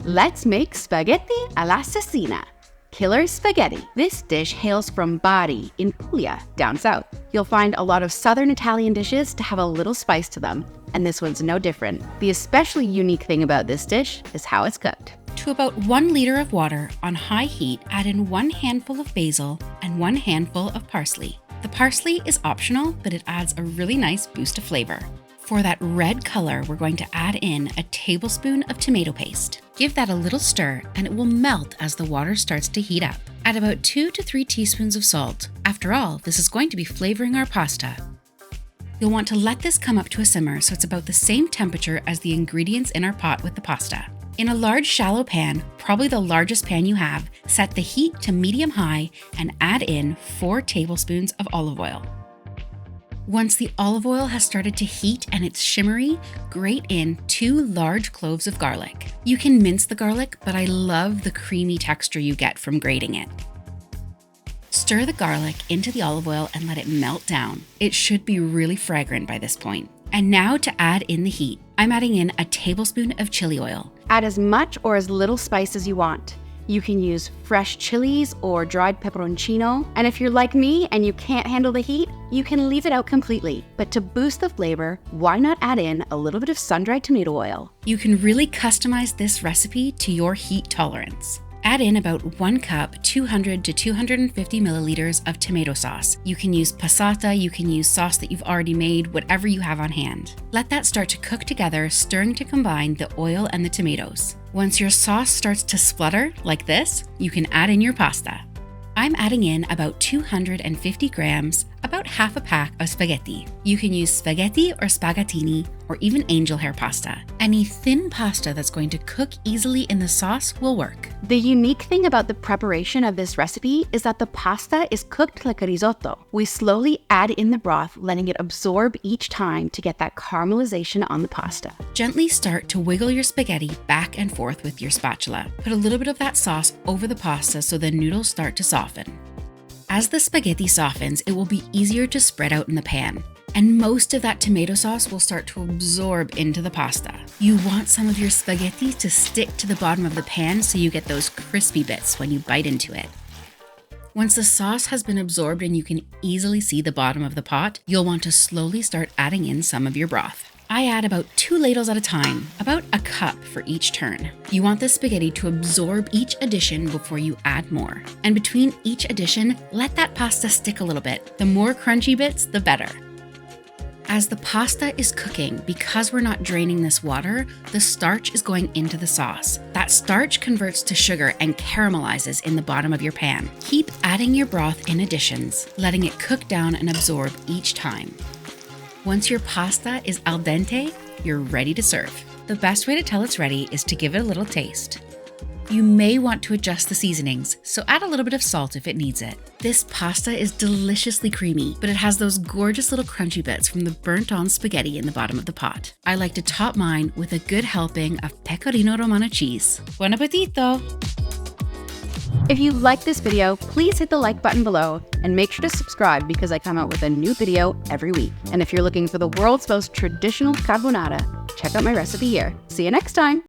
Let's make spaghetti all'assassina. Killer spaghetti. This dish hails from Bari in Puglia, down south. You'll find a lot of southern Italian dishes to have a little spice to them, and this one's no different. The especially unique thing about this dish is how it's cooked. To about 1 liter of water on high heat, add in 1 handful of basil and 1 handful of parsley. The parsley is optional, but it adds a really nice boost of flavor. For that red color, we're going to add in a tablespoon of tomato paste. Give that a little stir and it will melt as the water starts to heat up. Add about 2 to 3 teaspoons of salt. After all, this is going to be flavoring our pasta. You'll want to let this come up to a simmer so it's about the same temperature as the ingredients in our pot with the pasta. In a large shallow pan, probably the largest pan you have, set the heat to medium-high and add in 4 tablespoons of olive oil. Once the olive oil has started to heat and it's shimmery, grate in 2 large cloves of garlic. You can mince the garlic, but I love the creamy texture you get from grating it. Stir the garlic into the olive oil and let it melt down. It should be really fragrant by this point. And now to add in the heat, I'm adding in a tablespoon of chili oil. Add as much or as little spice as you want. You can use fresh chilies or dried pepperoncino, and if you're like me and you can't handle the heat, you can leave it out completely. But to boost the flavor, why not add in a little bit of sun-dried tomato oil? You can really customize this recipe to your heat tolerance. Add in about 1 cup, 200 to 250 milliliters of tomato sauce. You can use passata, you can use sauce that you've already made, whatever you have on hand. Let that start to cook together, stirring to combine the oil and the tomatoes. Once your sauce starts to splutter, like this, you can add in your pasta. I'm adding in about 250 grams, about half a pack of spaghetti. You can use spaghetti or spaghettini or even angel hair pasta. Any thin pasta that's going to cook easily in the sauce will work. The unique thing about the preparation of this recipe is that the pasta is cooked like a risotto. We slowly add in the broth, letting it absorb each time to get that caramelization on the pasta. Gently start to wiggle your spaghetti back and forth with your spatula. Put a little bit of that sauce over the pasta so the noodles start to soften. As the spaghetti softens, it will be easier to spread out in the pan, and most of that tomato sauce will start to absorb into the pasta. You want some of your spaghetti to stick to the bottom of the pan so you get those crispy bits when you bite into it. Once the sauce has been absorbed and you can easily see the bottom of the pot, you'll want to slowly start adding in some of your broth. I add about 2 ladles at a time, about a cup for each turn. You want the spaghetti to absorb each addition before you add more. And between each addition, let that pasta stick a little bit. The more crunchy bits, the better. As the pasta is cooking, because we're not draining this water, the starch is going into the sauce. That starch converts to sugar and caramelizes in the bottom of your pan. Keep adding your broth in additions, letting it cook down and absorb each time. Once your pasta is al dente, you're ready to serve. The best way to tell it's ready is to give it a little taste. You may want to adjust the seasonings, so add a little bit of salt if it needs it. This pasta is deliciously creamy, but it has those gorgeous little crunchy bits from the burnt-on spaghetti in the bottom of the pot. I like to top mine with a good helping of pecorino romano cheese. Buon appetito! If you like this video, please hit the like button below and make sure to subscribe because I come out with a new video every week. And if you're looking for the world's most traditional carbonara, check out my recipe here. See you next time!